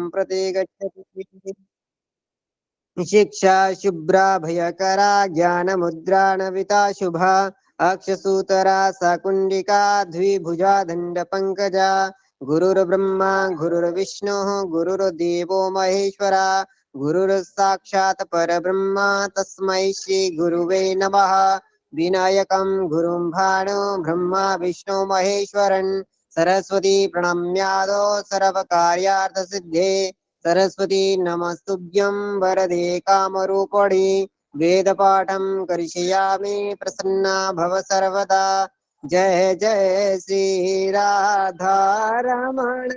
प्रति गच्छति। शिक्षा शुभ्रा भयकरा ज्ञानमुद्रा नविता शुभा अक्षसूतरा सकुण्डिका द्विभुजा दण्डपङ्कजा गुरुर्ब्रह्मा गुरुर्विष्णुः गुरुर्देवो महेश्वरा गुरुर्साक्षात् परब्रह्म तस्मै श्रीगुरुवे नमः। विनायकं गुरुं भाणो ब्रह्मा विष्णु महेश्वरन् सरस्वती प्रणम्यादो सर्वकार्यार्थसिद्धे सरस्वती नमस्तुभ्यं वरदे कामरूपिणि वेदपाठं करिष्यामि प्रसन्ना भव सर्वदा। जय जय श्री राधा रमण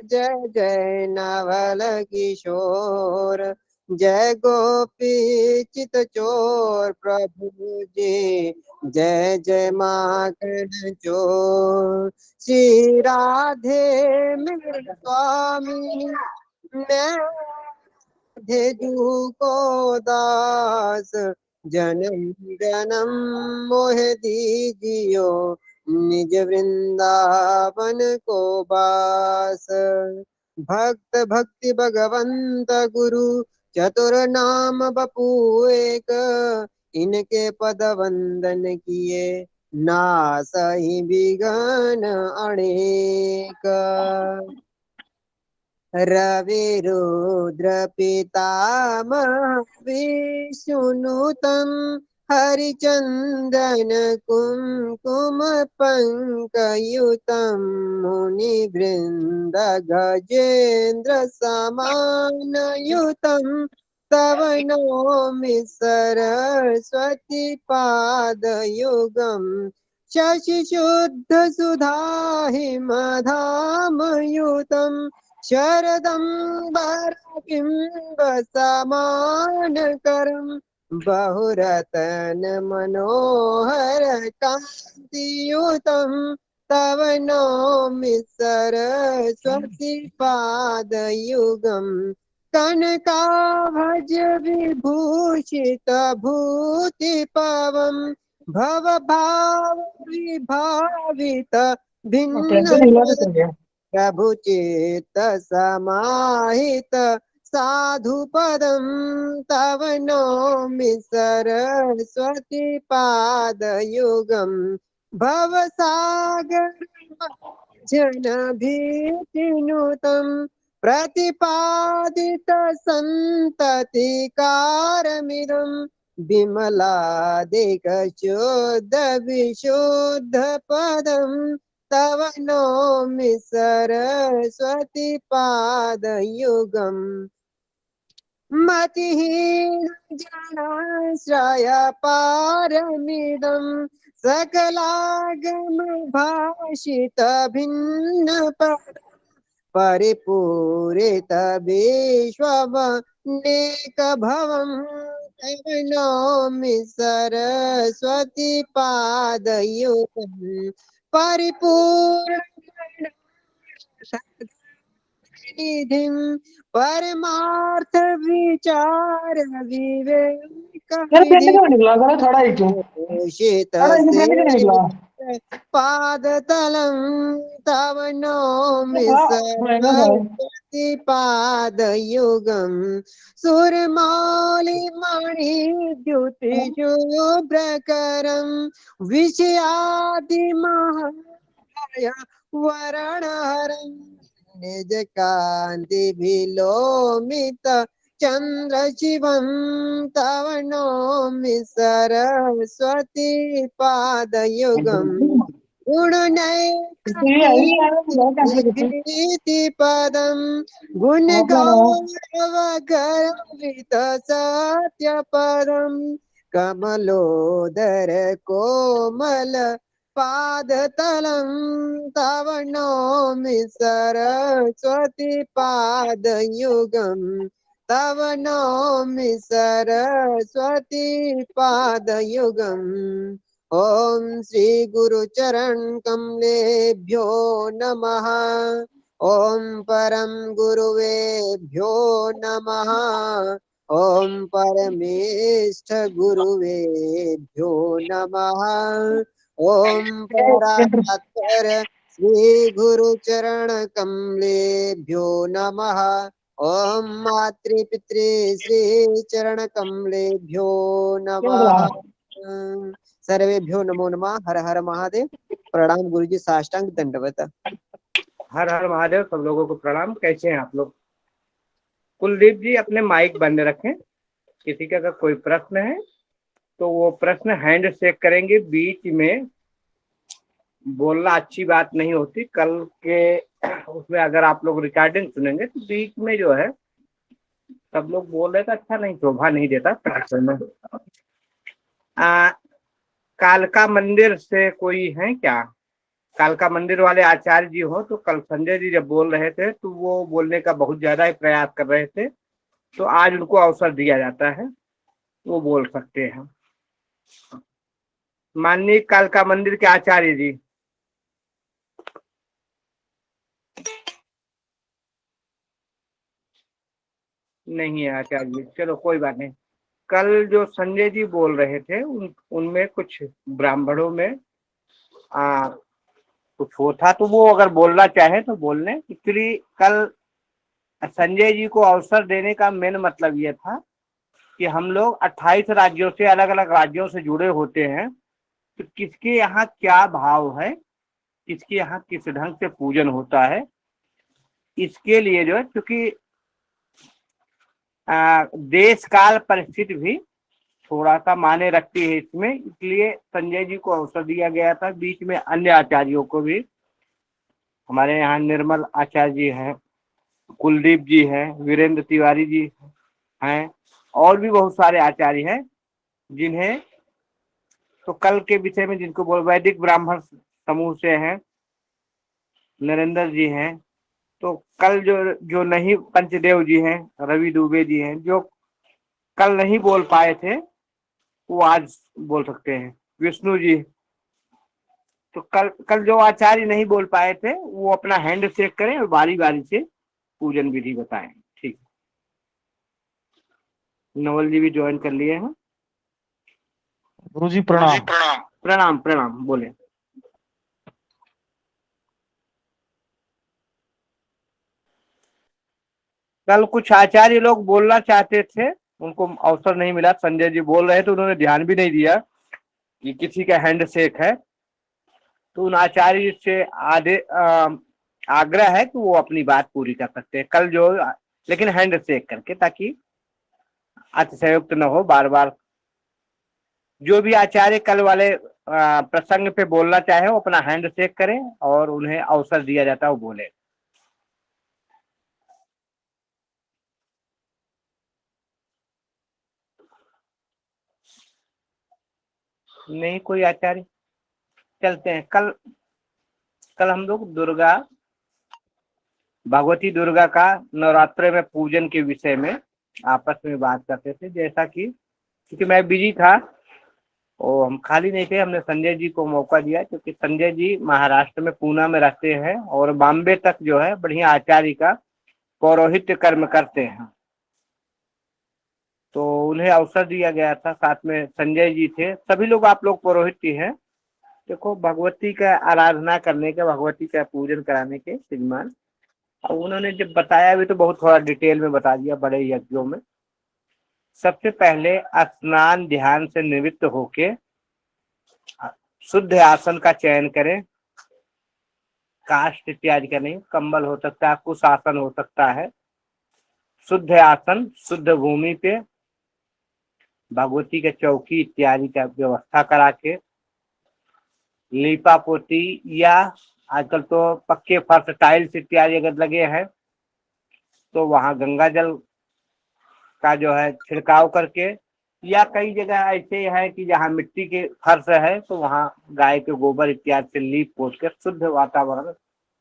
जय जय नवल किशोर जय गोपी चित चोर प्रभु जी जय जय माखन चोर श्री राधे मेरे स्वामी मैं धेजू को दास जन्म जन्म मोह दीजियो निज वृंदावन को बास। भक्त भक्ति भगवंत गुरु चतुर नाम बपू एक इनके पद वंदन किए नासहि विघ्न अनेक। रवि रुद्र पितामह विष्णुनुतं हरिचंदन कुमकुम पंकयुतं मुनिवृंद गजेन्द्र समानयुतं तव नौमि सरस्वती पादयुगम् शशिशुद्ध सुधाहिमधामयुतं शरदं बिम्ब समानकरं बहुरतन मनोहर कान्तियुतं तव नौमि सरस्वती पादयुगम् कनकाभज विभूषित भूतिपवम् भव भाव विभावित भिन्न प्रभु चित्त समाहित साधु पदं तव नौमि सरस्वती पादयुगम् भवसागर जन भीतिनुतं प्रतिपादित सन्ततिकारमिदं विमलादिक शुद्ध विशुद्ध पदं तव नौमि सरस्वती पादयुगम् मतिहीन जनाश्रय पारमिदं सकलागम भाषित भिन्न पद परिपूरित विश्वमनेक भवं तव नौमि सरस्वती पादयुगम् परिपूर्ण निधिं परमार्थ विचार विवेक विधि घोषित से पादतलं तव नौमि सरस्वती पादयुगम् सुरमौलिमणिद्युतिशुभ्रकरं विषयादिमहाय वरणहरं निज कान्ति विलोमित चंद्र शिवं तव नौमि सरस्वती पादयुगम् गुणनैकगीति पदं गुण गौरव गर्वित सत्य पदं कमलोदर कोमल पादतलं तव नौमि सरस्वती पादयुगम् तव नौमि सरस्वती पादयुगम्। ओम श्री गुरु चरण कमलेभ्यो नमः। ओम परम गुरुवेभ्यो नमः। ओम परमेष्ठ गुरुवेभ्यो नमः। ओम परात्पर श्री गुरु चरण कमलेभ्यो नमः। ओम मातृपितृ श्री चरण कमलेभ्यो नमः। सर्वेभ्यो नमो नमः। हर हर महादेव। प्रणाम गुरुजी, साष्टांग दंडवत। हर हर महादेव। सब लोगों को प्रणाम। कैसे हैं आप लोग? कुलदीप जी अपने माइक बंद रखें। किसी का अगर कोई प्रश्न है तो वो प्रश्न हैंड शेक करेंगे। बीच में बोलना अच्छी बात नहीं होती। कल के उसमें अगर आप लोग रिकॉर्डिंग सुनेंगे तो बीच में जो है सब लोग बोल रहे तो अच्छा नहीं, शोभा नहीं देता प्रार्थना में। कालका मंदिर से कोई है क्या? कालका मंदिर वाले आचार्य जी हो तो कल संजय जी जब बोल रहे थे तो वो बोलने का बहुत ज्यादा ही प्रयास कर रहे थे, तो आज उनको अवसर दिया जाता है, वो बोल सकते हैं। माननीय कालका मंदिर के आचार्य जी। नहीं है आचार्य जी, चलो कोई बात नहीं। कल जो संजय जी बोल रहे थे उनमें कुछ ब्राह्मणों में कुछ वो था, तो वो अगर बोलना चाहे तो बोलने। एक्चुअली कल संजय जी को अवसर देने का मेन मतलब ये था कि हम लोग 28 राज्यों से, अलग अलग राज्यों से जुड़े होते हैं, तो किसके यहाँ क्या भाव है, किसके यहाँ किस ढंग से पूजन होता है, इसके लिए जो है, क्योंकि देश काल परिस्थिति भी थोड़ा सा माने रखती है इसमें, इसलिए संजय जी को अवसर दिया गया था। बीच में अन्य आचार्यों को भी, हमारे यहाँ निर्मल आचार्य जी हैं, कुलदीप जी हैं, वीरेंद्र तिवारी जी हैं, और भी बहुत सारे आचार्य हैं जिन्हें, तो कल के विषय में जिनको बोल, वैदिक ब्राह्मण समूह से हैं, नरेंद्र जी हैं, तो कल जो जो नहीं, पंचदेव जी हैं, रवि दुबे जी हैं, जो कल नहीं बोल पाए थे वो आज बोल सकते हैं। विष्णु जी, तो कल कल जो आचार्य नहीं बोल पाए थे वो अपना हैंड शेक करें और बारी बारी से पूजन विधि बताएं। ठीक, नवल जी भी ज्वाइन कर लिए हैं। गुरुजी प्रणाम। प्रणाम प्रणाम, बोले। कल कुछ आचार्य लोग बोलना चाहते थे, उनको अवसर नहीं मिला। संजय जी बोल रहे थे, उन्होंने ध्यान भी नहीं दिया कि किसी का हैंड शेक है, तो उन आचार्य से आग्रह है कि वो अपनी बात पूरी कर सकते हैं कल जो, लेकिन हैंड शेक करके, ताकि अतिशयोक्त न हो बार बार। जो भी आचार्य कल वाले प्रसंग पे बोलना चाहे वो अपना हैंड शेक करें और उन्हें अवसर दिया जाता है वो बोले। नहीं कोई आचार्य, चलते हैं। कल कल हम लोग दुर्गा, भगवती दुर्गा का नवरात्र में पूजन के विषय में आपस में बात करते थे। जैसा कि क्योंकि मैं बिजी था और हम खाली नहीं थे, हमने संजय जी को मौका दिया, क्योंकि संजय जी महाराष्ट्र में पूना में रहते हैं और बॉम्बे तक जो है बढ़िया आचार्य का पौरोहित्य कर्म करते हैं, तो उन्हें अवसर दिया गया था। साथ में संजय जी थे, सभी लोग आप लोग पुरोहित ही हैं। देखो, भगवती का आराधना करने के, भगवती का पूजन कराने के श्रीमान, और उन्होंने जब बताया भी तो बहुत थोड़ा डिटेल में बता दिया बड़े यज्ञों में। सबसे पहले स्नान ध्यान से निवृत्त होके शुद्ध आसन का चयन करें। काष्ठ इत्यादि का नहीं, कंबल हो सकता है, कुछ आसन हो सकता है। शुद्ध आसन, शुद्ध भूमि पे भगवती के चौकी इत्यादि का व्यवस्था करा के, लीपा पोती या आजकल तो पक्के फर्श टाइल्स इत्यादि अगर लगे हैं तो वहां गंगा जल का जो है छिड़काव करके, या कई जगह ऐसे है कि जहाँ मिट्टी के फर्श है तो वहां गाय के गोबर इत्यादि से लीप पोत कर शुद्ध वातावरण,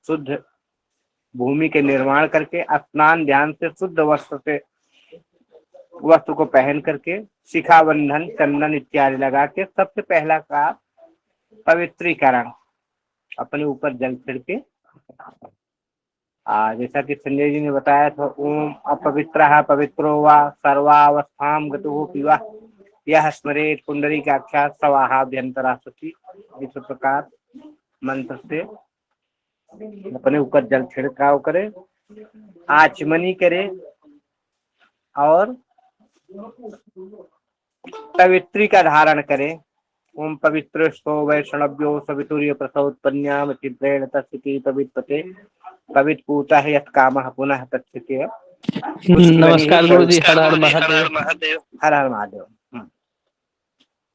शुद्ध भूमि के निर्माण करके, स्नान ध्यान से शुद्ध वस्त्र को पहन करके, शिखा बंधन चंदन इत्यादि लगा के, सबसे पहला का पवित्रीकरण, अपने ऊपर जल छिड़के। जैसा कि संजय जी ने बताया था, ओम अपवित्र पवित्रो वा सर्वावस्थाम गतो पिवा यह स्मरेत पुंडरीकाक्षा स्वाहाभ्यंतरा सती, इस प्रकार मंत्र से अपने ऊपर जल छिड़काव करे, आचमनी करे, और कवित्री का धारण करें। ओम पवित्र सो वैष्णव्यो सवितुर्य प्रसोत्पन्याम चित्रेण तस्ति पवित्रते पवित्र पूता है यत् कामः पुनः तत्स्थितिः। नमस्कार गुरुजी, हर हर महादेव। हर हर महादेव।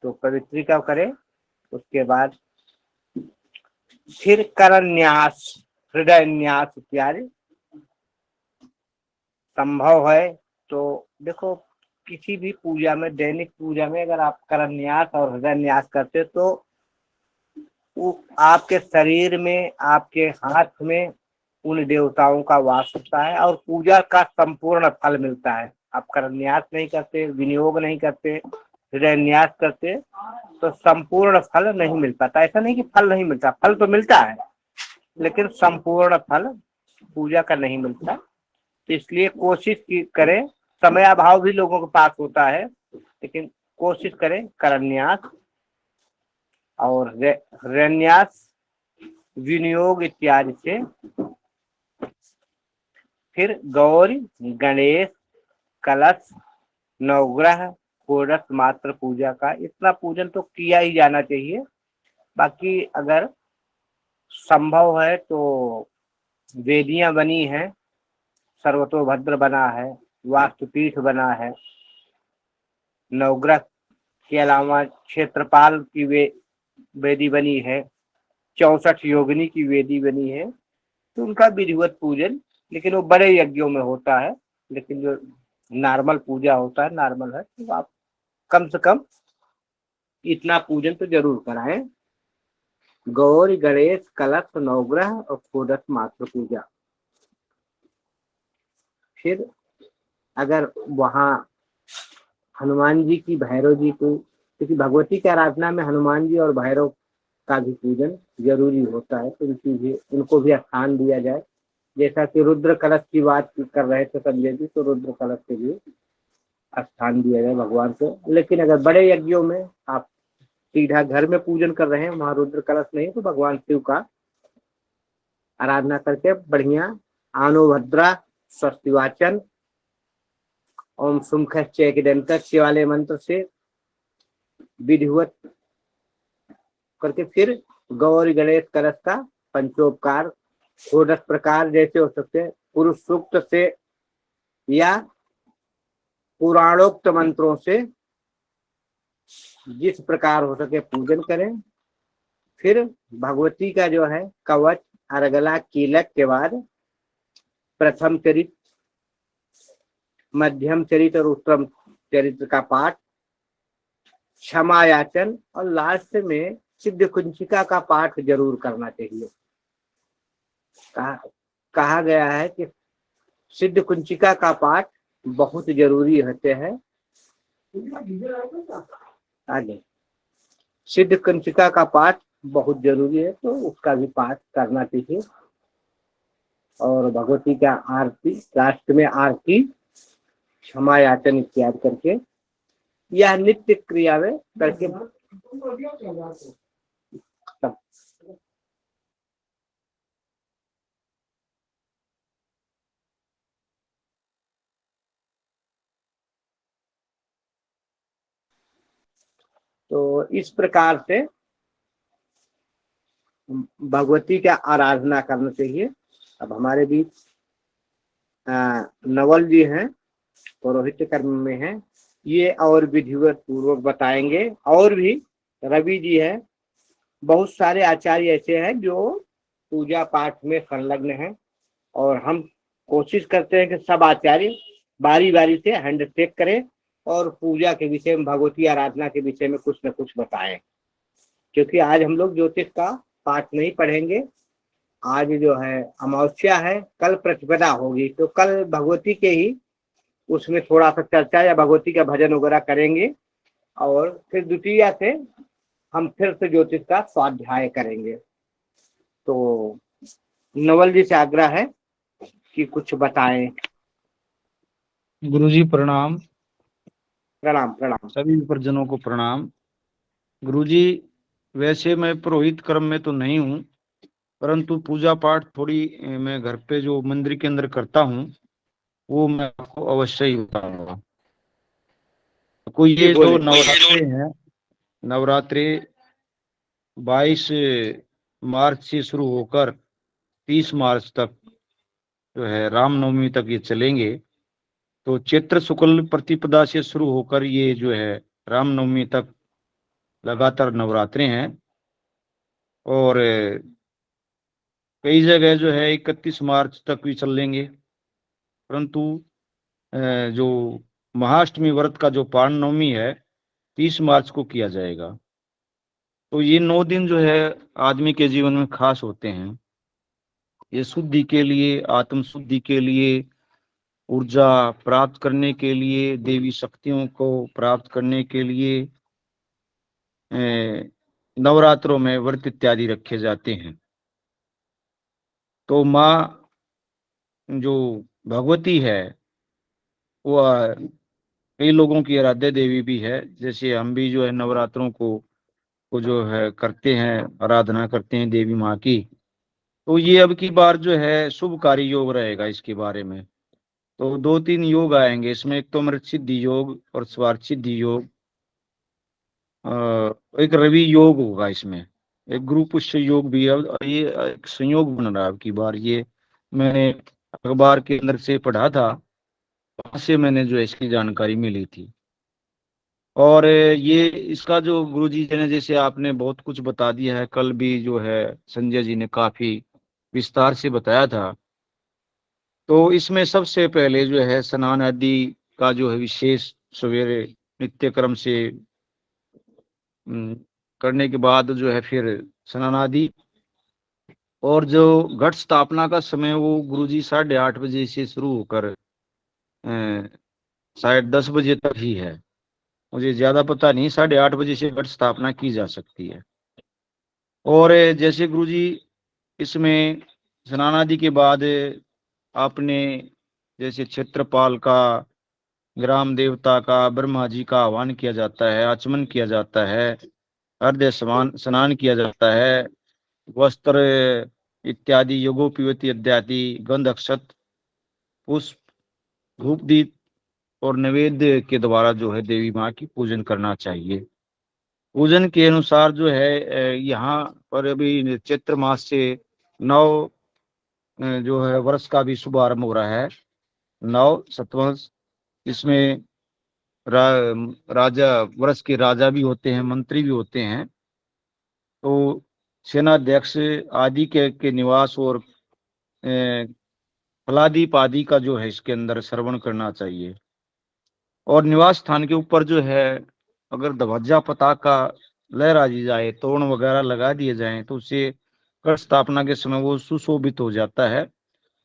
तो पवित्रिका करें, उसके बाद फिर करन्यास, हृदय न्यास इत्यादि संभव है तो देखो किसी भी पूजा में, दैनिक पूजा में अगर आप करन्यास और हृदय न्यास करते तो वो आपके शरीर में, आपके हाथ में उन देवताओं का वास होता है और पूजा का संपूर्ण फल मिलता है। आप करन्यास नहीं करते, विनियोग नहीं करते, हृदय न्यास करते तो संपूर्ण फल नहीं मिल पाता। ऐसा नहीं कि फल नहीं मिलता, फल तो मिलता है लेकिन संपूर्ण फल पूजा का नहीं मिलता। तो इसलिए कोशिश करें, समय अभाव भी लोगों के पास होता है, लेकिन कोशिश करें करन्यास और हृदयन्यास, विनियोग इत्यादि से। फिर गौरी, गणेश, कलश, नवग्रह, षोडश मात्र पूजा का इतना पूजन तो किया ही जाना चाहिए। बाकी अगर संभव है तो वेदियां बनी हैं, सर्वतोभद्र बना है, वास्तुपीठ बना है, नवग्रह के अलावा क्षेत्रपाल की वेदी बनी है, 64 योगिनी की वेदी बनी है, तो उनका विधिवत पूजन, लेकिन वो बड़े यज्ञों में होता है। लेकिन जो नॉर्मल पूजा होता है, नॉर्मल है, तो आप कम से कम इतना पूजन तो जरूर कराएं। गौरी, गणेश, कलश, नवग्रह और षोडश मात्र पूजा। फिर अगर वहाँ हनुमान जी की, भैरव जी को, क्योंकि भगवती की आराधना में हनुमान जी और भैरव का भी पूजन जरूरी होता है, तो उनको भी स्थान दिया जाए। जैसा कि रुद्र कलश की बात कर रहे थे संजय जी, तो रुद्र कलश के लिए स्थान दिया जाए भगवान को। लेकिन अगर बड़े यज्ञों में आप सीधा घर में पूजन कर रहे हैं, वहां रुद्र कलश नहीं, तो भगवान शिव का आराधना करके बढ़िया आनोभद्रा, स्वस्तिवाचन, ओम सुमुखश्चैकदंतस्य वाले मंत्र से विधिवत करके फिर गौरी, गणेश, कलश का पंचोपकार 16 प्रकार जैसे हो सकते हैं, पुरुष सूक्त से या पुराणोक्त मंत्रों से जिस प्रकार हो सके पूजन करें। फिर भगवती का जो है कवच, अर्गला, कीलक के बाद प्रथम चरित्र, मध्यम चरित्र और उत्तम चरित्र का पाठ, क्षमा याचन और लास्ट में सिद्ध कुंचिका का पाठ जरूर करना चाहिए। कहा गया है कि सिद्ध कुंचिका का पाठ बहुत जरूरी होते हैं। आगे सिद्ध कुंचिका का पाठ बहुत जरूरी है, तो उसका भी पाठ करना चाहिए। और भगवती का आरती, लास्ट में आरती, क्षमा याचन इत्यादि करके यह नित्य क्रिया में करके तो इस प्रकार से भगवती का आराधना करना चाहिए। अब हमारे बीच नवल जी हैं, पुरोहित कर्म में हैं, ये और विधिवत पूर्वक बताएंगे। और भी रवि जी हैं, बहुत सारे आचार्य ऐसे हैं जो पूजा पाठ में संलग्न हैं, और हम कोशिश करते हैं कि सब आचार्य बारी बारी से हैंड टेक करें और पूजा के विषय में, भगवती आराधना के विषय में कुछ न कुछ बताएं। क्योंकि आज हम लोग ज्योतिष का पाठ नहीं पढ़ेंगे, आज जो है अमावस्या है, कल प्रतिपदा होगी, तो कल भगवती के ही उसमें थोड़ा सा चर्चा या भगवती का भजन वगैरह करेंगे, और फिर द्वितीया से हम फिर से ज्योतिष का स्वाध्याय करेंगे। तो नवल जी से आग्रह है कि कुछ बताएं। गुरुजी प्रणाम। प्रणाम प्रणाम। सभी परिजनों को प्रणाम। गुरुजी, वैसे मैं पुरोहित कर्म में तो नहीं हूँ, परंतु पूजा पाठ थोड़ी मैं घर पे जो मंदिर के अंदर करता हूँ, वो मैं आपको अवश्य ही बताऊंगा। तो जी ये जो बोलिए। नवरात्रे हैं, नवरात्रे 22 मार्च से शुरू होकर 30 मार्च तक जो है रामनवमी तक ये चलेंगे। तो चैत्र शुक्ल प्रतिपदा से शुरू होकर ये जो है रामनवमी तक लगातार नवरात्रे हैं। और कई जगह जो है 31 मार्च तक भी चलेंगे। परंतु जो महाअष्टमी व्रत का जो पारण नवमी है 30 मार्च को किया जाएगा। तो ये 9 दिन जो है आदमी के जीवन में खास होते हैं। ये शुद्धि के लिए, आत्म शुद्धि के लिए, ऊर्जा प्राप्त करने के लिए, देवी शक्तियों को प्राप्त करने के लिए नवरात्रों में व्रत इत्यादि रखे जाते हैं। तो माँ जो भगवती है वो कई लोगों की आराध्य देवी भी है। जैसे हम भी जो है नवरात्रों को जो है करते हैं, आराधना करते हैं देवी माँ की। तो ये अब की बार जो है शुभकारी योग रहेगा इसके बारे में। तो 2-3 योग आएंगे इसमें। एक तो अमृत सिद्धि योग और स्वार्थ सिद्धि योग, एक रवि योग होगा इसमें, एक गुरु पुष्य योग भी है। और ये एक संयोग बन रहा है अब की बार। ये मैंने अखबार के अंदर से पढ़ा था, वहां से मैंने जो है इसकी जानकारी मिली थी। और ये इसका जो गुरु जी ने, जैसे आपने बहुत कुछ बता दिया है, कल भी जो है संजय जी ने काफी विस्तार से बताया था। तो इसमें सबसे पहले जो है स्नान आदि का जो है विशेष सवेरे नित्य क्रम से करने के बाद जो है फिर स्नान आदि। और जो घट स्थापना का समय वो गुरुजी 8:30 बजे से शुरू होकर शायद 10 बजे तक ही है। मुझे ज्यादा पता नहीं, 8:30 बजे से घट स्थापना की जा सकती है। और जैसे गुरुजी इसमें स्नान आदि के बाद आपने जैसे क्षेत्रपाल का, ग्राम देवता का, ब्रह्मा जी का आह्वान किया जाता है, आचमन किया जाता है, अर्घ्य स्नान किया जाता है, वस्त्र इत्यादि यज्ञोपवीत इत्यादि, गंध अक्षत पुष्प धूप दीप और नैवेद्य के द्वारा जो है देवी माँ की पूजन करना चाहिए। पूजन के अनुसार जो है यहाँ पर अभी चैत्र मास से नव जो है वर्ष का भी शुभारंभ हो रहा है, नव सतवंश। इसमें राजा, वर्ष के राजा भी होते हैं, मंत्री भी होते हैं। तो सेनाध्यक्ष आदि के निवास और फलादीप आदि का जो है इसके अंदर श्रवण करना चाहिए। और निवास स्थान के ऊपर जो है अगर ध्वजा पताका लहरा दी जाए, तोरण वगैरह लगा दिए जाएं, तो उससे कलश स्थापना के समय वो सुशोभित हो जाता है।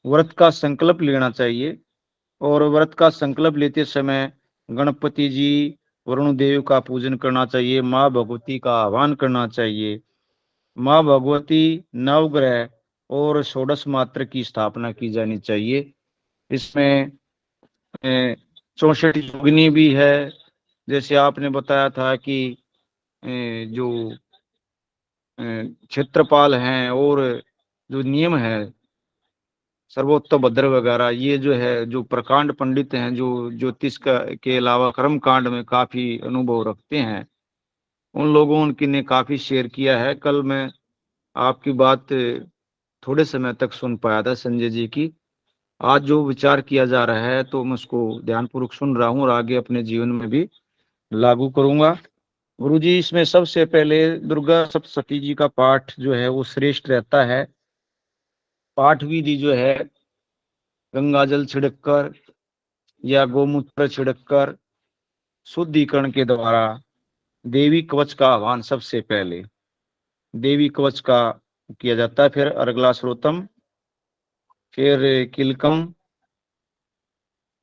व्रत का संकल्प लेना चाहिए। और व्रत का संकल्प लेते समय गणपति जी, वरुण देव का पूजन करना चाहिए, माँ भगवती का आह्वान करना चाहिए। माँ भगवती, नवग्रह और षोडश मात्र की स्थापना की जानी चाहिए। इसमें 64 योगिनी भी है। जैसे आपने बताया था कि जो क्षेत्रपाल हैं और जो नियम है सर्वोत्तम भद्र वगैरह, ये जो है जो प्रकांड पंडित हैं, जो ज्योतिष का के अलावा कर्म कांड में काफी अनुभव रखते हैं, उन लोगों की ने काफी शेयर किया है। कल मैं आपकी बात थोड़े समय तक सुन पाया था संजय जी की। आज जो विचार किया जा रहा है तो मैं उसको ध्यानपूर्वक सुन रहा हूँ और आगे अपने जीवन में भी लागू करूंगा। गुरुजी इसमें सबसे पहले दुर्गा सप्तशती जी का पाठ जो है वो श्रेष्ठ रहता है। पाठ विधि जो है गंगा जल छिड़ककर या गोमूत्र छिड़ककर शुद्धिकरण के द्वारा देवी कवच का आह्वान सबसे पहले देवी कवच का किया जाता है। फिर अर्गला श्रोतम, फिर किलकम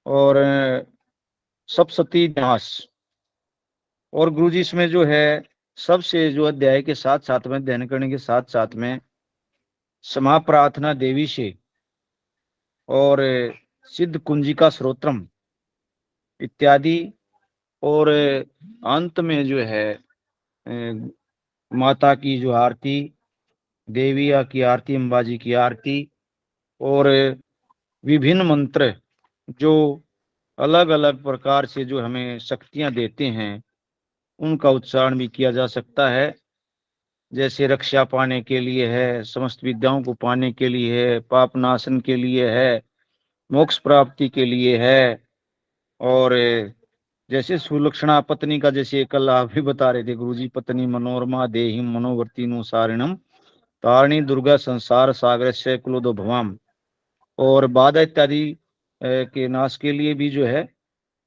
और सप्तशती न्यास। और गुरुजी इसमें जो है सबसे जो अध्याय के साथ साथ में, अध्ययन करने के साथ साथ में क्षमा प्रार्थना देवी से और सिद्ध कुंजिका स्रोत्रम इत्यादि। और अंत में जो है माता की जो आरती, देविया की आरती, अंबाजी की आरती और विभिन्न मंत्र जो अलग अलग प्रकार से जो हमें शक्तियां देते हैं, उनका उच्चारण भी किया जा सकता है। जैसे रक्षा पाने के लिए है, समस्त विद्याओं को पाने के लिए है, पाप नाशन के लिए है, मोक्ष प्राप्ति के लिए है। और जैसे सुलक्षणा पत्नी का, जैसे कल आप भी बता रहे थे गुरुजी, पत्नी मनोरमा देहि मनोवर्ती नुसारिणम तारिणी दुर्गा संसार सागर से कुलोदो भवाम। और बाधा इत्यादि के नाश के लिए भी जो है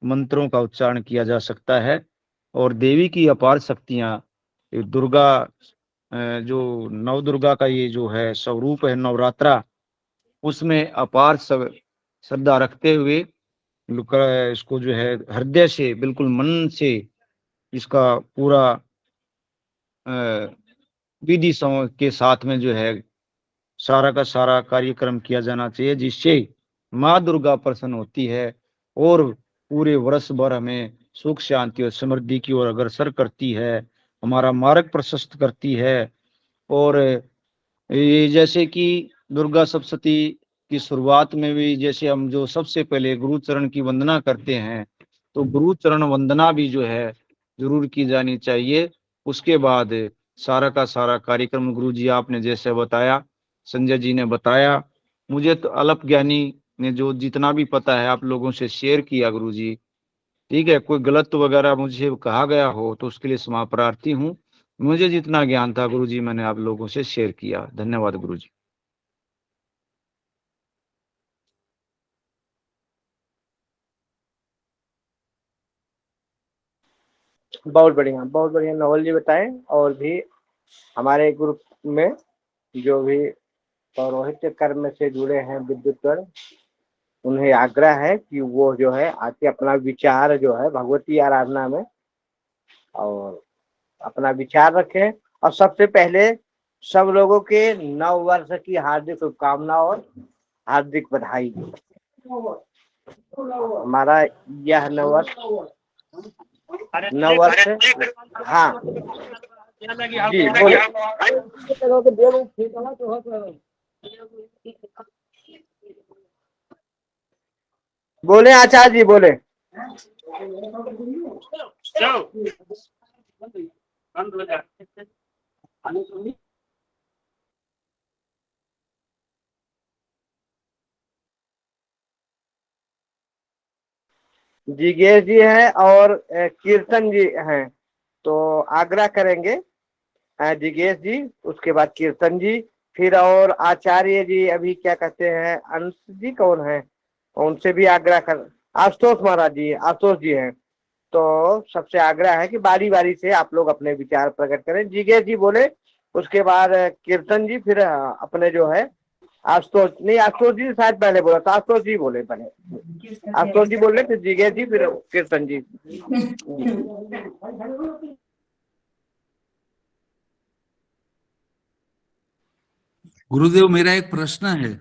मंत्रों का उच्चारण किया जा सकता है। और देवी की अपार शक्तियां, दुर्गा जो नव दुर्गा का ये जो है स्वरूप है नवरात्रा, उसमें अपार श्रद्धा रखते हुए इसको जो है हृदय से, बिल्कुल मन से इसका पूरा विधि के साथ में जो है सारा का सारा कार्यक्रम किया जाना चाहिए, जिससे माँ दुर्गा प्रसन्न होती है और पूरे वर्ष भर हमें सुख शांति और समृद्धि की ओर अग्रसर करती है, हमारा मार्ग प्रशस्त करती है। और ये जैसे कि दुर्गा सप्तशती की शुरुआत में भी जैसे हम जो सबसे पहले गुरु चरण की वंदना करते हैं, तो गुरु चरण वंदना भी जो है जरूर की जानी चाहिए। उसके बाद सारा का सारा कार्यक्रम गुरु जी आपने जैसे बताया, संजय जी ने बताया, मुझे तो अल्प ज्ञानी ने जो जितना भी पता है आप लोगों से शेयर किया गुरु जी। ठीक है, कोई गलत वगैरह मुझे कहा गया हो तो उसके लिए क्षमा प्रार्थी हूँ। मुझे जितना ज्ञान था गुरु जी मैंने आप लोगों से शेयर किया। धन्यवाद गुरु जी। बहुत बढ़िया नवल जी बताएं। और भी हमारे ग्रुप में जो भी पौरोहित्य कर्म से जुड़े हैं विद्युतगण, उन्हें आग्रह है कि वो जो है आके अपना विचार जो है भगवती आराधना में और अपना विचार रखें। और सबसे पहले सब लोगों के नव वर्ष की हार्दिक शुभकामनाएं और हार्दिक बधाई। हमारा यह नववर्ष हाँ जी बोले। बोले आचार्य जी बोले। जिगेश जी हैं और कीर्तन जी हैं, तो आग्रह करेंगे जिगेश जी, उसके बाद कीर्तन जी, फिर और आचार्य जी अभी क्या कहते हैं अंश जी कौन है, उनसे भी आग्रह कर, आशुतोष महाराज जी, आशुतोष जी हैं। तो सबसे आग्रह है कि बारी बारी से आप लोग अपने विचार प्रकट करें। जिगेश जी बोले, उसके बाद कीर्तन जी, फिर अपने जो है आशुतोष, नहीं आशुतोष जी शायद पहले बोला था, आशुतोष जी बोले पहले, आशुतोष जी बोले, फिर जिगेश जी, फिर कीर्तन जी। गुरुदेव मेरा एक प्रश्न है।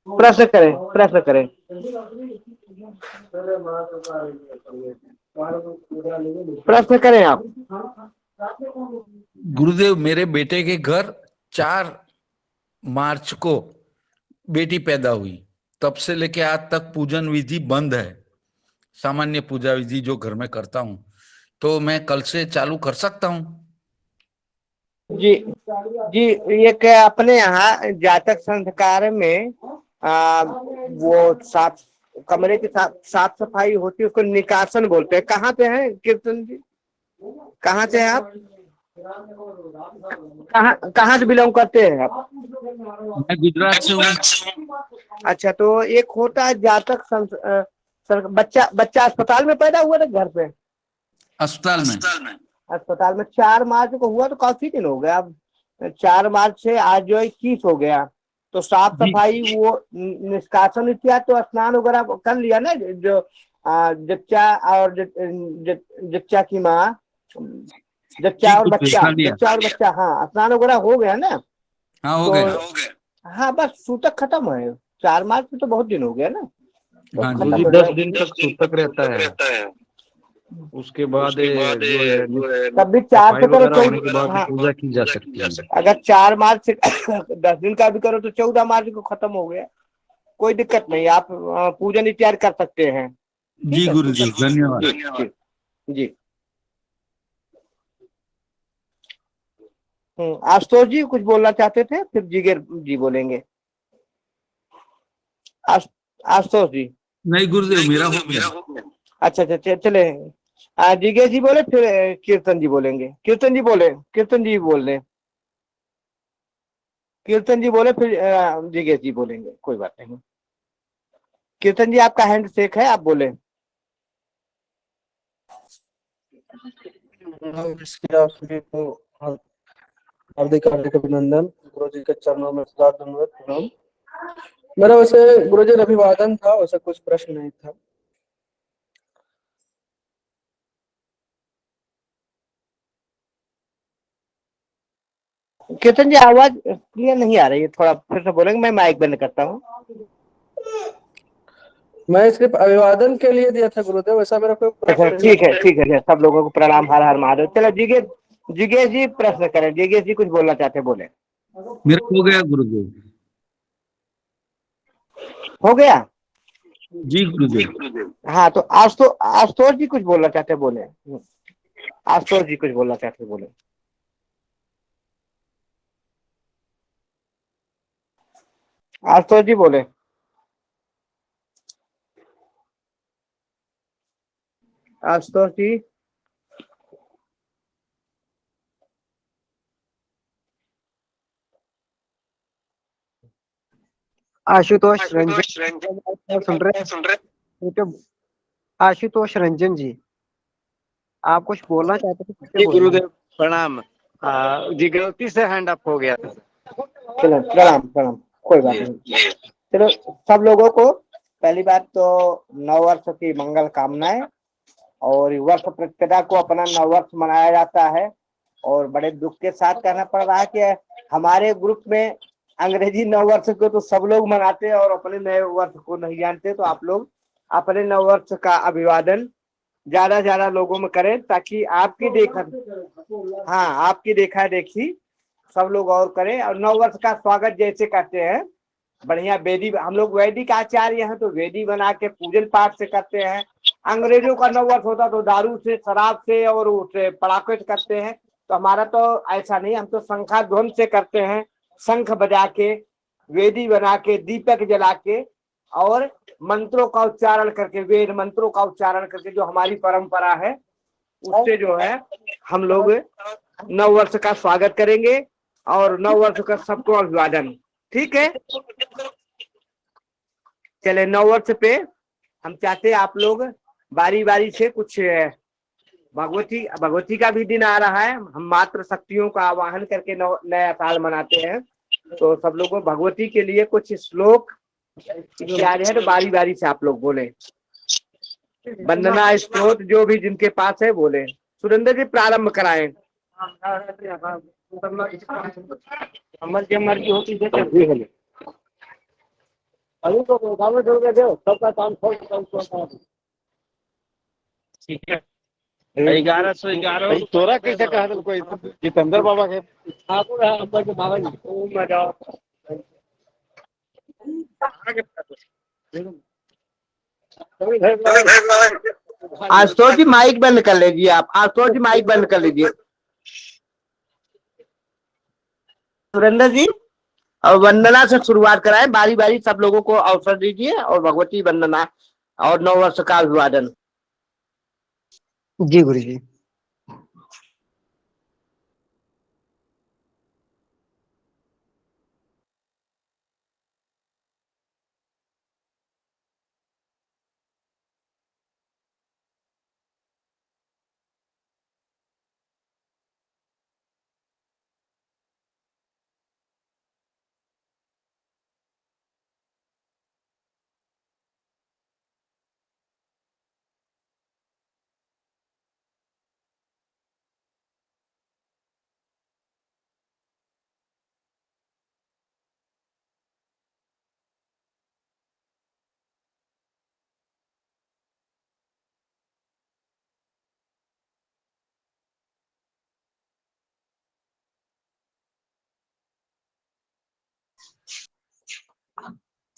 प्रश्न करें, प्रश्न करें। प्रश्न करें आप। गुरुदेव मेरे बेटे के घर 4 मार्च को बेटी पैदा हुई, तब से लेके आज तक पूजन विधि बंद है, सामान्य पूजा विधि जो घर में करता हूँ, तो मैं कल से चालू कर सकता हूँ? जी जी, ये क्या अपने यहाँ जातक संस्कार में वो साफ कमरे के साथ साफ सफाई होती है, उसको निकासन बोलते हैं। कहाँ पे है कीर्तन जी, कहाँ से हैं आप, कहाँ से बिलोंग करते हैं आप? मैं गुजरात से हूँ। अच्छा, तो एक होता है जातक बच्चा अस्पताल में पैदा हुआ था घर पे? अस्पताल में। अस्पताल में 4 मार्च को हुआ, तो काफी दिन हो गया। अब 4 मार्च से आज जो 21 हो गया, तो साफ सफाई वो निष्कासन इत्यादि तो स्नान वगैरह कर लिया ना, जो जच्चा और जच्चा की माँ, जच्चा और बच्चा, हाँ स्नान वगैरह हो गया ना? हाँ हो गया। हाँ बस सूतक खत्म है। 4 मार्च में तो बहुत दिन हो गया ना, तो हाँ, खत्म हो 10 दिन तक सूतक रहता है। उसके बाद जो है तब भी 4 सफाई से करो, वगैरह होने के बाद हाँ, पूजा की जा सकती है। अगर 4 मार्च से 10 दिन का भी करो तो 14 मार्च को खत्म हो गया, कोई दिक्कत नहीं, आप पूजन इत्यादि कर सकते हैं। जी ठीक है, गुरुदेव, धन्यवाद। जी जी। आशुतोष जी कुछ बोलना चाहते थे, फिर जिगर जी बोलेंगे। आशुतोष जी। नहीं गुरुदेव, मेरा हो गया। अच्छा अच्छा, चले जिगे जी बोले, फिर कीर्तन जी बोलेंगे। कीर्तन जी बोले, कीर्तन जी बोल रहे, कीर्तन जी बोले, फिर जिगे जी बोलेंगे, कोई बात नहीं। कीर्तन जी आपका हैंड शेक है, आप बोले। आप सभी को हार्दिक हार्दिक अभिनंदन। गुरु जी के चरणों में सदा दंडवत प्रणाम। मेरा वैसे गुरु जी अभिवादन था, वैसे कुछ प्रश्न नहीं था। कीर्तन जी आवाज क्लियर नहीं आ रही है, थोड़ा फिर से बोलेंगे, मैं माइक बंद करता हूँ। मैं सिर्फ अभिवादन के लिए दिया था गुरुदेव, वैसा मेरा कोई अच्छा प्रश्न नहीं ठीक है, था। ठीक है, सब लोगों को प्रणाम, हर हर महादेव। चलो जिगेश जी प्रश्न करें, जिगेश जी कुछ बोलना चाहते हैं, बोले। मेरा हो गया गुरुदेव। हो गया। जी गुरुदेव। हाँ, तो आशुतोष जी कुछ बोलना चाहते हैं, बोले। आशुतोष जी कुछ बोलना चाहते हैं, बोले। आशुतोष जी बोले। आशुतोष जी। आशुतोष रंजन सुन रहे हैं तो आशुतोष रंजन जी, आप कुछ बोलना चाहते थे, किससे जी बोलना है? गुरुदेव प्रणाम। जी गलती से हैंड अप हो गया था। चलो प्रणाम प्रणाम, कोई बात नहीं। चलो सब लोगों को पहली बात तो नव वर्ष की मंगल कामनाएं। और वर्ष प्रतिपदा को अपना नव वर्ष मनाया जाता है, और बड़े दुख के साथ कहना पड़ रहा है कि हमारे ग्रुप में अंग्रेजी नव वर्ष को तो सब लोग मनाते हैं और अपने नए वर्ष को नहीं जानते। तो आप लोग अपने नव वर्ष का अभिवादन ज्यादा ज्यादा लोगों में करें, ताकि आपकी देखा देखी सब लोग और करें। और नव वर्ष का स्वागत जैसे करते हैं, बढ़िया वेदी, हम लोग वैदिक आचार्य हैं तो वेदी बना के पूजन पाठ से करते हैं। अंग्रेजों का नव वर्ष होता तो दारू से, शराब से और उससे पड़ाके से करते हैं। तो हमारा तो ऐसा नहीं, हम तो शंखाध्वन से करते हैं, शंख बजा के, वेदी बना के, दीपक जला के, और मंत्रों का उच्चारण करके, वेद मंत्रों का उच्चारण करके, जो हमारी परंपरा है उससे जो है हम लोग नव वर्ष का स्वागत करेंगे और नव वर्ष का सबको अभिवादन। ठीक है, चले नव वर्ष पे हम चाहते हैं आप लोग बारी बारी से कुछ, भगवती का भी दिन आ रहा है, हम मात्र शक्तियों का आवाहन करके नया साल मनाते हैं। तो सब लोगों भगवती के लिए कुछ श्लोक इत्यादि है, तो बारी बारी से आप लोग बोले। वंदना स्त्रोत जो भी जिनके पास है बोले। सुरेंद्र जी प्रारंभ कराएं। अमर की मर्जी होती है अभी तो गाँव छोड़ के दो, सबका काम छोड़। ठीक है, 1111 तोरा कैसे कहा था कोई जितेंद्र बाबा के ठाकुर है अम्बा के बाबा जी। आशुतोष जी माइक बंद कर लीजिए, आप आशुतोष जी माइक बंद कर लीजिए। सुरेंद्र जी और वंदना से शुरुआत कराएं, बारी बारी सब लोगों को अवसर दीजिए और भगवती वंदना और नव वर्ष का अभिवादन। जी गुरु जी।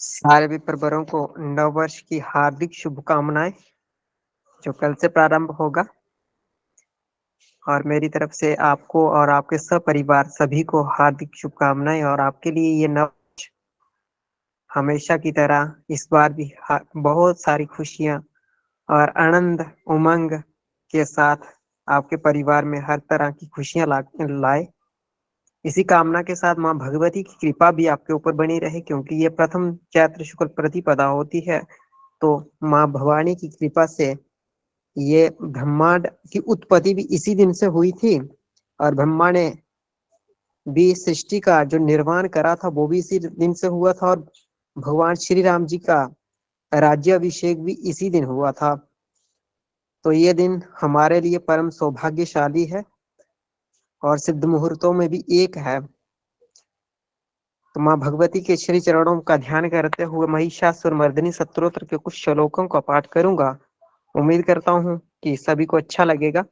सारे विप्रवरों को नववर्ष की हार्दिक शुभकामनाएं जो कल से प्रारंभ होगा, और मेरी तरफ से आपको और आपके सपरिवार सभी को हार्दिक शुभकामनाएं। और आपके लिए ये नव हमेशा की तरह इस बार भी बहुत सारी खुशियां और आनंद उमंग के साथ आपके परिवार में हर तरह की खुशियां लाए। इसी कामना के साथ माँ भगवती की कृपा भी आपके ऊपर बनी रहे, क्योंकि ये प्रथम चैत्र शुक्ल प्रतिपदा होती है। तो माँ भवानी की कृपा से ये ब्रह्मांड की उत्पत्ति भी इसी दिन से हुई थी, और ब्रह्मा ने भी सृष्टि का जो निर्माण करा था वो भी इसी दिन से हुआ था, और भगवान श्री राम जी का राज्याभिषेक भी इसी दिन हुआ था। तो ये दिन हमारे लिए परम सौभाग्यशाली है और सिद्ध मुहूर्तों में भी एक है। तो माँ भगवती के श्री चरणों का ध्यान करते हुए महिषासुर मर्दिनी स्तोत्र के कुछ श्लोकों का पाठ करूंगा। उम्मीद करता हूँ कि सभी को अच्छा लगेगा।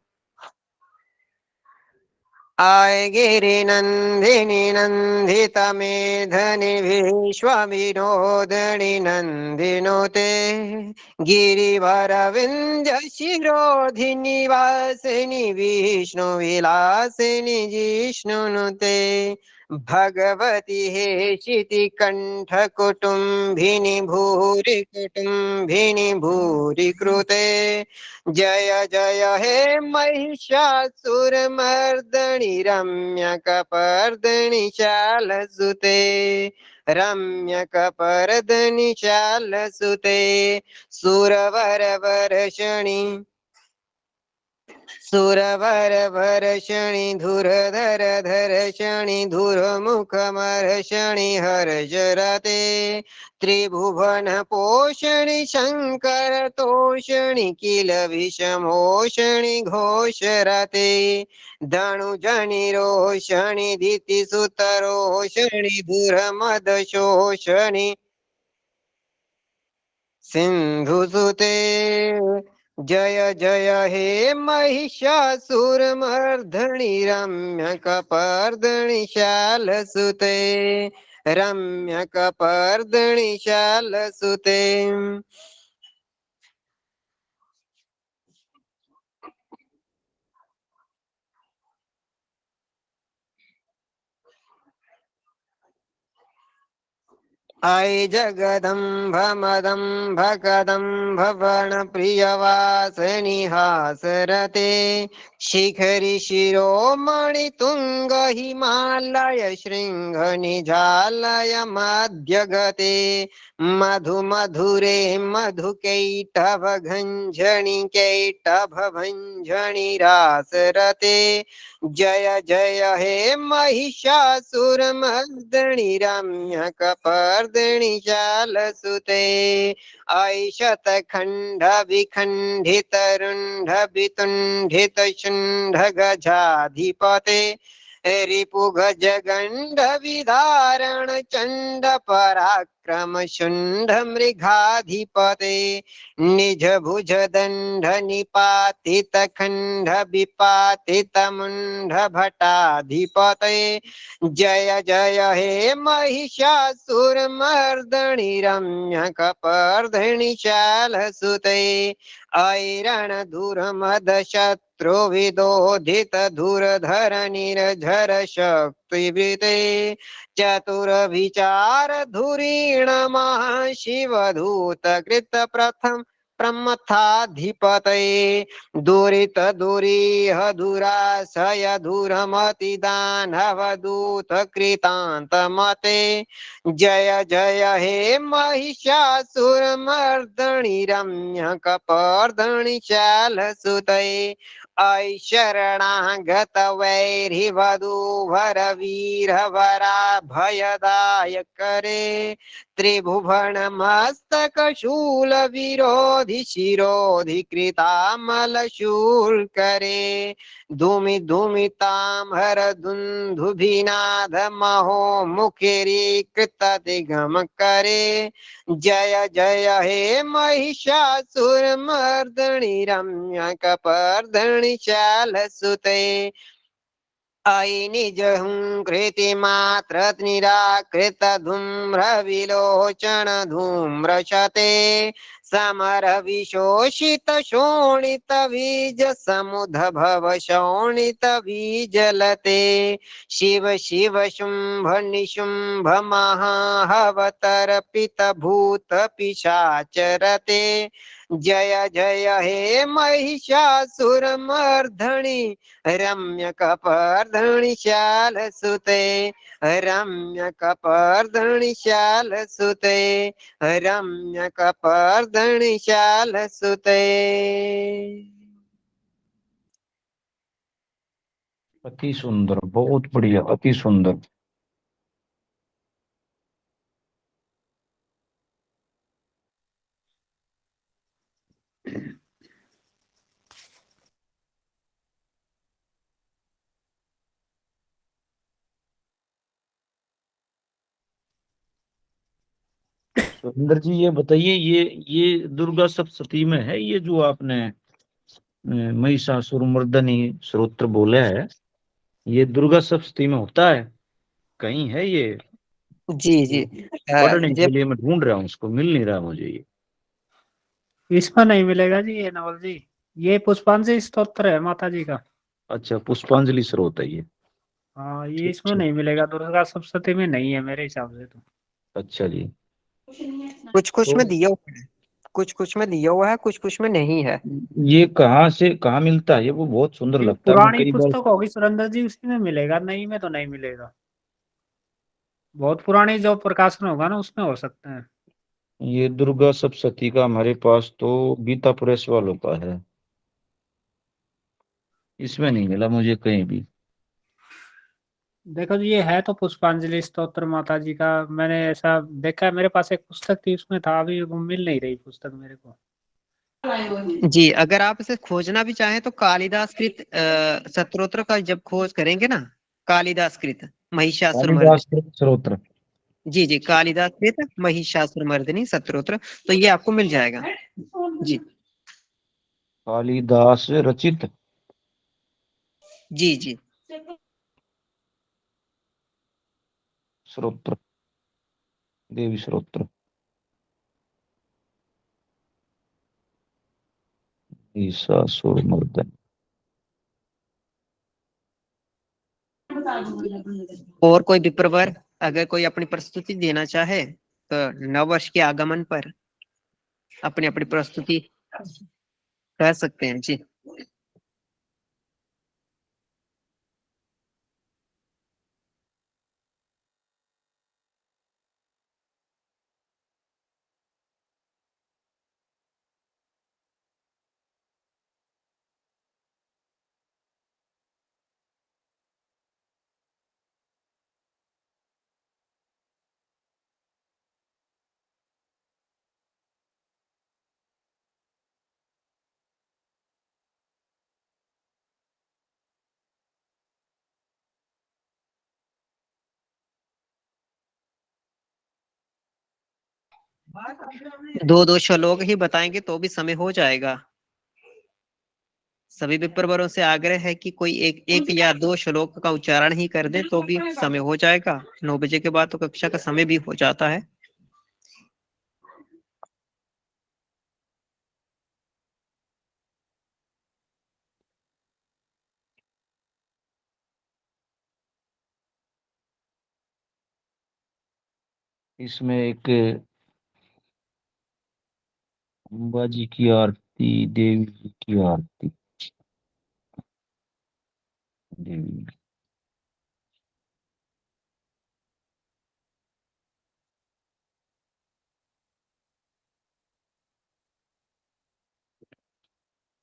आय गिरि नंदिनी नंदित मेधनि विश्वविनोदिनि नंदिनोते गिरिवर विंध्य शिरोधिनि वासिनि विष्णु विलासिनि जिष्णुनुते भगवती हेशिति कंठ कुटुंबिनि भूरि कुटुंबिनि भूरि कृते जय जय हे महिषासुरमर्दनि रम्यकपर्दनि शालसुते रम्यकपर्दनि शालसुते सुरवरवर्षणि सुरवर वर्षणि धुरधर धर्षणि धुरमुखमर्षणि हर्षरते त्रिभुवन पोषणि शंकर तोषणि किल विषमोषणि घोषरते धनुजनि रोषणि दितिसुतरोषणि धुरमदशोषणि सिंधुसुते जय जय हे महिषासुरमर्दनि रम्यकपर्दनि शालसुते रम्यकपर्दनि शालसुते। ऐ जगदम्भ मदम्भ कदम्भ वर्ण प्रियवासिनि हासरते शिखरि शिरोमणि तुंग हिमालय शृंग निजालय मध्यगते मधु मधुरे मधु कैटभ घंजणि कैटभ भंजणि रासरते जय जय हे महिषासुरमर्दनि रम्यकपर्दनि शालसुते ऐशत खंड विखंडित रुंड वितुंडित शुंड गजाधिपते रिपु गज गंड विदारण चंड पराक्रम शुंड मृगाधिपते निज भुज दंड निपातित खंड विपातित मुंड भटाधिपते जय जय हे महिषासुरमर्दनि रम्यकपर्दनि शालसुते ऐरण धुरमद शत्रु विदोधित धुरधर निर्झर शक्तिवृते चतुर विचार धुरीण महाशिव धूत कृत प्रथम प्रमथाधिपते दुरित दुरीह दुराशय धुरमति दानव दूत कृतांत मते जय जय हे महिषासुरमर्दनि रम्यकपर्दनि शालसुते ऐ शरणागत वैरि वधूवर वीर वरा भयदायक करे त्रिभुवन मस्तक शूल विरोधि शिरोधि कृतामल शूल करे धूमि धूमि ताम्हर धुंधुभिनाद महो मुखेरी कृत दिगम करे जय जय हे महिषासुरमर्दनि रम्यकपर्दनि शालसुते अयि निजहुं कृतिमात्र निराकृत धूम्र विलोचन धूम्रशते समर विशोषित शोणित बीज समुद्भव शोणित बीजलते शिव शिव शुंभ निशुंभ महाहवतर्पित भूत पिशाचरते जय जय हे महिषासुरमर्धनि रम्य कपर्धनि शाल सुते रम्य कपर्धनि शाल सुते रम्य कपर्धनि शाल सुते। अति सुंदर, बहुत बढ़िया, अति सुंदर। सुरेंद्र जी ये बताइए, ये दुर्गा सप्तशती में है ये जो आपने महिषासुरमर्दनी स्तोत्र बोला है, ये दुर्गा सप्तशती में होता है? कहीं है ये? जी जी पढ़ने के जब लिए मैं ढूंढ रहा हूँ, उसको मिल नहीं रहा मुझे ये। इसमें नहीं मिलेगा जी ये नवल जी, ये पुष्पांजलि स्तोत्र है माता जी का। अच्छा, पुष्पांजलि स्रोत है ये। हाँ ये ठीक इसमें ठीक। नहीं मिलेगा, दुर्गा सप्तशती में नहीं है मेरे हिसाब से तो। अच्छा जी। कुछ कुछ तो में दिया हुआ है, कुछ कुछ में दिया हुआ है, कुछ कुछ में नहीं है। ये कहाँ से कहाँ मिलता है? ये वो बहुत सुंदर ये लगता है, मैं पुरानी कई बार। पुस्तक होगी सुरेंद्र जी, उसी में मिलेगा, नहीं में तो नहीं मिलेगा। बहुत पुरानी जो प्रकाशन होगा ना उसमें हो सकते हैं। ये दुर्गा सप्तशती का हमारे पास तो गीता प्रेस वालों का है, इसमें नहीं मिला मुझे कहीं भी। देखो जी ये है तो पुष्पांजलि स्तोत्र माता जी का, मैंने ऐसा देखा है, मेरे पास एक पुस्तक थी उसमें था, अभी वो मिल नहीं रही पुस्तक मेरे को। जी अगर आप इसे खोजना भी चाहें तो कालिदास कृत स्तोत्र का जब खोज करेंगे ना, कालिदास कृत कालिदास महिषासुरमर्दिनी, स्तोत्र। जी जी कालिदास कृत महिषासुरमर्दिनी स्तोत्र, तो ये आपको मिल जाएगा जी। कालिदास रचित जी जी स्तोत्र, देवी स्तोत्र, महिषासुरमर्दन। और कोई विप्रवर अगर कोई अपनी प्रस्तुति देना चाहे तो नववर्ष के आगमन पर अपनी अपनी प्रस्तुति कर सकते हैं जी। दो दो श्लोक ही बताएंगे तो भी समय हो जाएगा। सभी विप्रवरों से आग्रह है कि कोई एक एक या दो श्लोक का उच्चारण ही कर दे तो भी समय हो जाएगा। 9 बजे के बाद तो कक्षा का समय भी हो जाता है। इसमें एक अम्बा जी की आरती, देवी जी की आरती, देवी।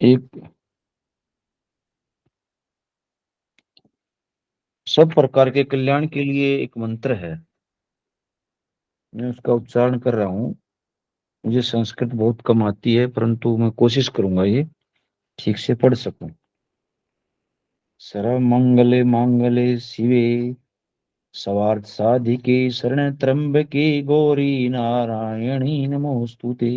एक सब प्रकार के कल्याण के लिए एक मंत्र है, मैं उसका उच्चारण कर रहा हूँ। मुझे संस्कृत बहुत कम आती है, परंतु मैं कोशिश करूंगा ये ठीक से पढ़ सकूं। सर्वमंगले मांगले शिवे सर्वार्थ साधिके शरण त्र्यंबके गौरी नारायणी नमोस्तुते।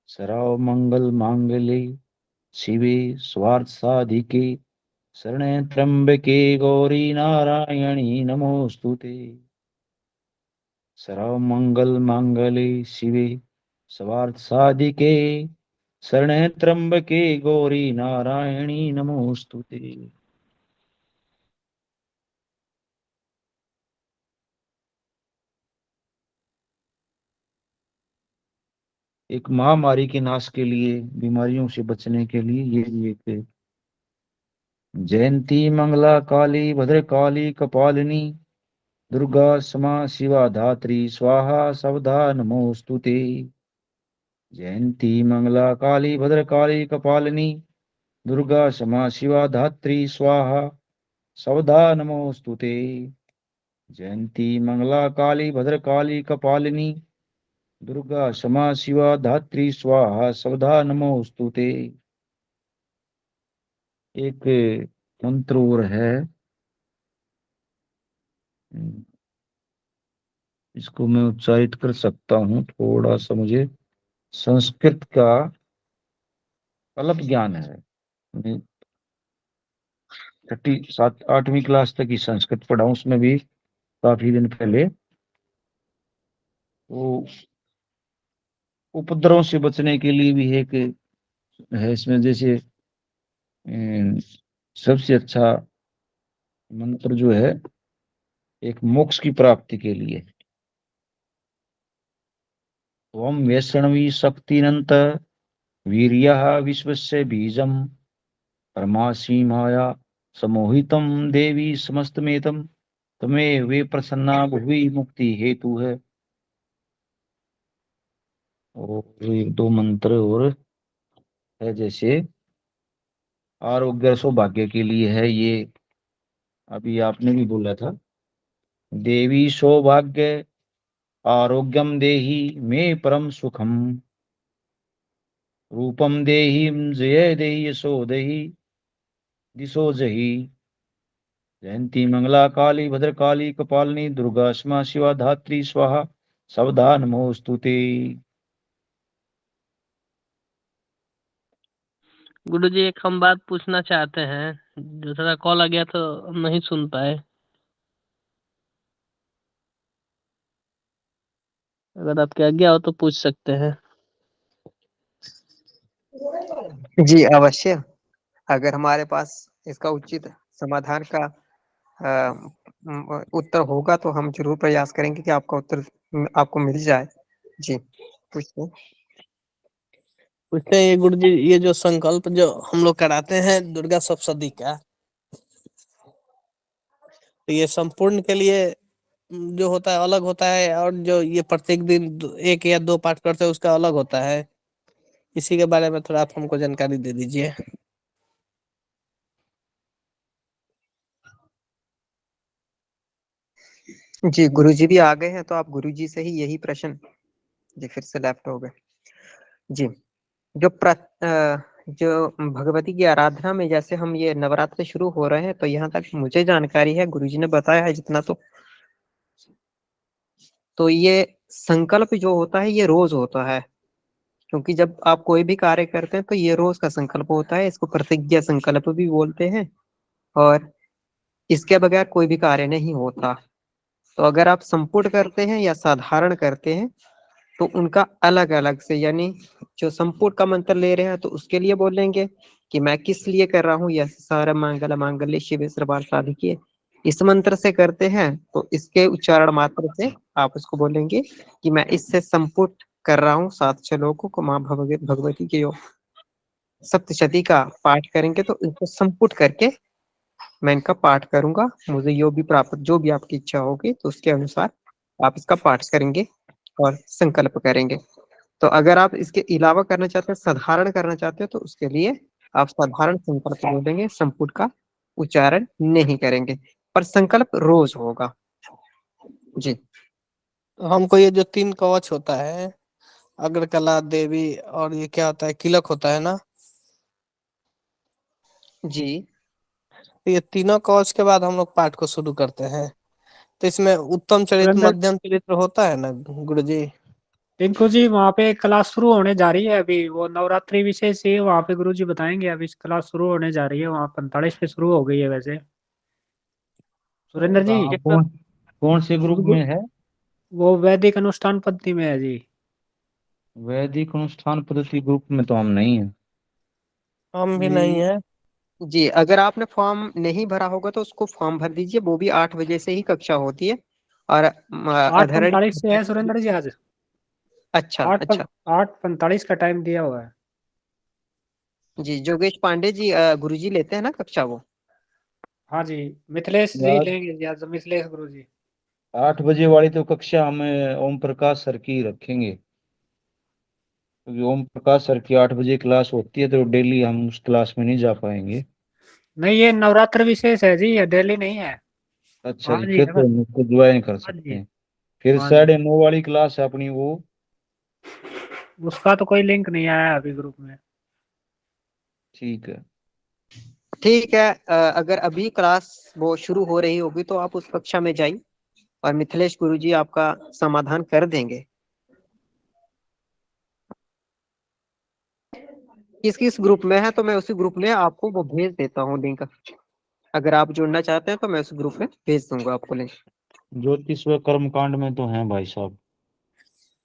सर्वमंगल मांगले शिवे स्वार्थ साधिके शरणे त्र्यंबके गौरी नारायणी नमोस्तुते। सर्वमंगल मांगले शिवे सर्वार्थ साधिके शरणे त्र्यंबके गौरी नारायणी नमोस्तुते। एक महामारी के नाश के लिए, बीमारियों से बचने के लिए ये भी एक जयंती मंगला काली भद्रकाली कपालिनी दुर्गा क्षमा शिवा धात्री स्वाहा सवधा नमोस्तुते। जयंती मंगला काली भद्रकाली कपालिनी दुर्गा क्षमा शिवा धात्री स्वाहा सवधा नमोस्तुते। जयंती मंगला काली भद्रकाली कपालिनी दुर्गा क्षमा शिवा धात्री स्वाहा सवधा नमोस्तुते। एक मंत्र और है, इसको मैं उच्चारित कर सकता हूँ, थोड़ा सा मुझे संस्कृत का अल्प ज्ञान है। मैं 8वीं क्लास तक ही संस्कृत पढ़ा हूँ, उसमें भी काफी दिन पहले। वो उपद्रव से बचने के लिए भी एक है इसमें, जैसे सबसे अच्छा मंत्र जो है एक मोक्ष की प्राप्ति के लिए, ओम वैष्णवी शक्तिनंत वीर्यः विश्वस्य बीजम परमासी माया समोहितम देवी समस्तमेतम तमे वे प्रसन्ना भुवि मुक्ति हेतु है। और एक दो मंत्र और है, जैसे आरोग्य सौभाग्य के लिए है, ये अभी आपने भी बोला था, देवी सौभाग्य आरोग्यम देहि मे परम सुखम रूपम देहि जय देहि यशो देहि दिशो जहि। जयंती मंगला काली भद्रकाली कपालिनी दुर्गा क्षमा शिवा धात्री स्वाहा सवधा नमोस्तुते। गुरुजी एक हम बात पूछना चाहते हैं, दूसरा कॉल आ गया तो नहीं सुन पाए। अगर आपकी आज्ञा हो तो पूछ सकते हैं। जी अवश्य, अगर हमारे पास इसका उचित समाधान का उत्तर होगा तो हम जरूर प्रयास करेंगे कि आपका उत्तर आपको मिल जाए। जी पूछिए। पूछते हैं गुरुजी, ये जो संकल्प जो हम लोग कराते हैं दुर्गा सप्तशती का, तो ये संपूर्ण के लिए जो होता है अलग होता है, और जो ये प्रत्येक दिन एक या दो पाठ करते हैं उसका अलग होता है। इसी के बारे में थोड़ा आप हमको जानकारी दे दीजिए। जी गुरुजी भी आ गए हैं, तो आप गुरुजी से ही यही प्रश्न, जी फिर से लेफ्ट हो गए। जी जो भगवती की आराधना में जैसे हम ये नवरात्र शुरू हो रहे हैं, तो यहाँ तक मुझे जानकारी है, गुरुजी ने बताया है जितना, तो ये संकल्प जो होता है ये रोज होता है, क्योंकि जब आप कोई भी कार्य करते हैं तो ये रोज का संकल्प होता है। इसको प्रतिज्ञा संकल्प भी बोलते हैं, और इसके बगैर कोई भी कार्य नहीं होता। तो अगर आप संपुट करते हैं या साधारण करते हैं तो उनका अलग अलग से, यानी जो संपुट का मंत्र ले रहे हैं तो उसके लिए बोलेंगे कि मैं किस लिए कर रहा हूँ, यह सारा मंगल मांगल्य शिवे सर्वार्थ साधिके। इस मंत्र से करते हैं तो इसके उच्चारण मात्र से आप उसको बोलेंगे कि मैं इससे संपुट कर रहा हूँ 7 श्लोकों को माँ भगवती के योग सप्तशती का पाठ करेंगे, तो इनको संपुट करके मैं इनका पाठ करूंगा, मुझे यो भी प्राप्त, जो भी आपकी इच्छा होगी तो उसके अनुसार आप इसका पाठ करेंगे और संकल्प करेंगे। तो अगर आप इसके अलावा करना चाहते हैं, साधारण करना चाहते हो, तो उसके लिए आप साधारण संकल्प बोलेंगे, संपुट का उच्चारण नहीं करेंगे, पर संकल्प रोज होगा। जी तो हमको ये जो 3 कवच होता है, अग्रकला देवी और ये क्या होता है, किलक होता है ना, जी तो ये तीनों कवच के बाद हम लोग पाठ को शुरू करते हैं। तो इसमें उत्तम चरित्र सुरेंद्र मध्यम चरित्र होता है ना गुरुजी? टिंकू जी वहाँ पे क्लास शुरू होने जा रही है अभी, वो नवरात्रि विषय से वहाँ पे गुरुजी बताएंगे। अभी क्लास शुरू होने जा रही है वहाँ, 45 पे शुरू हो गई है वैसे। सुरेंद्र जी कहाँ कौन कौन से ग्रुप में है? वो वैदिक अनुष्ठान पद्धति में है जी। वैदिक अनुष्ठान पद्धति ग्रुप में तो हम नहीं है। हम भी नहीं है। जी, अगर आपने फॉर्म नहीं भरा होगा तो उसको फॉर्म भर दीजिए, वो भी 8 बजे से ही कक्षा होती है। और 8:45 से है सुरेंद्र जी आज। अच्छा अच्छा। 8:45 का टाइम दिया हुआ है। जी, योगेश पांडे जी गुरुजी लेते हैं ना कक्षा वो। हाँ जी, मिथिलेश जी आज लेंगे जी, आज मिथिलेश गुरु जी। 8 बजे वाली तो कक्षा हमें ओम प्रकाश सर की रखेंगे, क्योंकि ओम प्रकाश सर की 8 बजे क्लास होती है, तो डेली हम उस क्लास में नहीं जा पाएंगे। नहीं, ये नवरात्र विशेष है जी, ये डेली नहीं है। अच्छा हाँ जी, जी फिर है तो बस। हम उसको ज्वाइन कर हाँ सकते जी। हैं। फिर हाँ जी, 9:30 वाली क्लास है अपनी वो। उसका तो कोई लिंक नहीं आया अभी ग्रुप में। ठीक है। ठीक है, अगर अभी क्लास वो शुरू हो रही होगी तो आप उस कक्षा में जाइए और मिथिलेश गुरुजी आपका समाधान कर देंगे। किस किस ग्रुप में है तो मैं उसी ग्रुप में आपको वो भेज देता हूँ लिंक। अगर आप जुड़ना चाहते हैं तो मैं उस ग्रुप में भेज दूंगा आपको लिंक। ज्योतिष व कर्म कांड में तो हैं भाई साहब।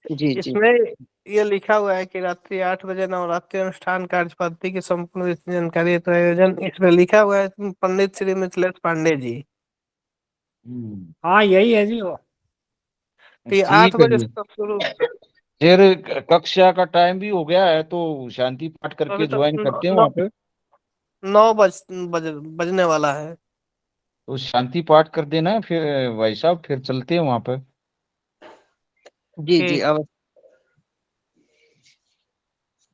जी जी। इसमें ये लिखा हुआ है कि रात्रि 8 बजे नवरात्रि अनुष्ठान कार्य पद्धति की संपूर्ण जानकारी तो आयोजन, इसमें लिखा हुआ है पंडित श्री मिथिलेश पांडे जी। हाँ यही है जी वो। तो ये आठ ठीक है बजे जी। से कब शुरू? फिर कक्षा का टाइम भी हो गया है, तो शांति पाठ अभी करके तो ज्वाइन करते हैं नौ वहां पे। बजने वाला है। तो शांति पाठ कर देना फिर भाई साहब, फिर चलते हैं वहां पे। जी जी। ठीक।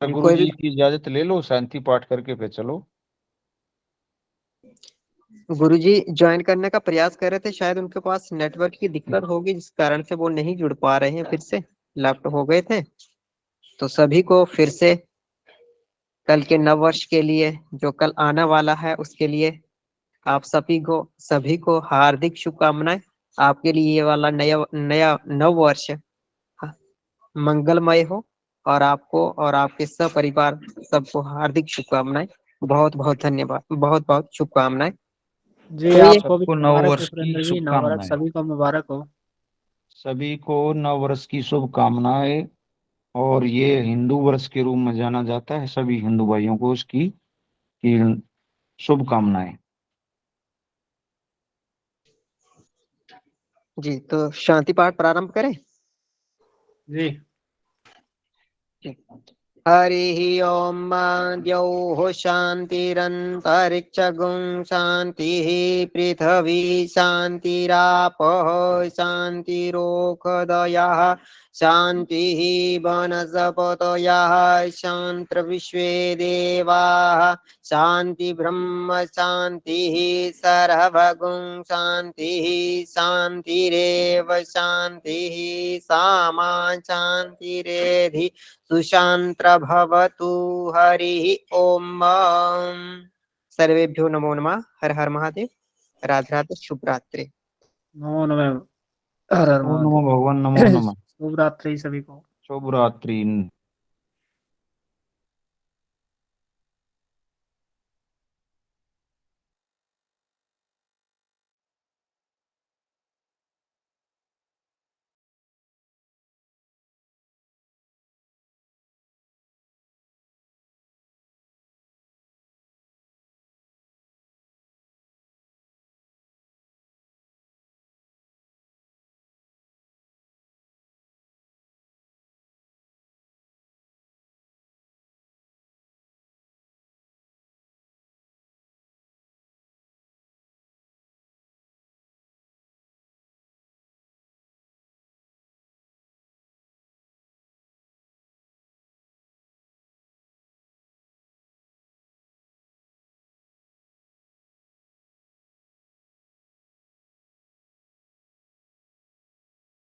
अब गुरु कोई भी जी की इजाजत ले लो, शांति पाठ करके फिर चलो। गुरुजी ज्वाइन करने का प्रयास कर रहे थे, शायद उनके पास नेटवर्क की दिक्कत होगी जिस कारण से वो नहीं जुड़ पा रहे हैं। फिर से लेफ्ट हो गए थे। तो सभी को फिर से कल के नव वर्ष के लिए, जो कल आने वाला है उसके लिए आप सभी को हार्दिक शुभकामनाएं। आपके लिए ये वाला नया नया नव वर्ष मंगलमय हो, और आपको और आपके सब परिवार सबको हार्दिक शुभकामनाएं। बहुत बहुत धन्यवाद, बहुत बहुत शुभकामनाएं। जी तो ये आपको भी सबको नव मुबारक हो वर्ष की सुरेंद्र जी, नवरात्र शुभकामनाएं। सभी को मुबारक हो। सभी को नव वर्ष की शुभकामनाएं। और ये हिंदू वर्ष के रूप में जाना जाता है, सभी हिंदू भाइयों को उसकी की शुभकामनाएं। जी, तो शांति पाठ प्रारंभ करें। जी। हरि ओम। द्यौः शान्तिरन्तरिक्षगुं शान्तिः, पृथिवी शान्तिरापः शान्तिरोषधयः शान्तिः, वनस्पतयः शान्तिर्विश्वे देवाः शान्ति ब्रह्म शान्तिः, सर्वगुं शान्तिः शान्तिरेव शान्तिः, सामा शान्तिरेधि सुशांत्र भवतु। हरि ओम। सर्वेभ्यो नमो नमः। हर हर महादेव। राधे राधे। शुभ रात्रि। नमो नमः। हर हर ओम नमो महादेव। भगवान, नमो नमः। शुभ रात्रि सभी को। शुभ रात्रि।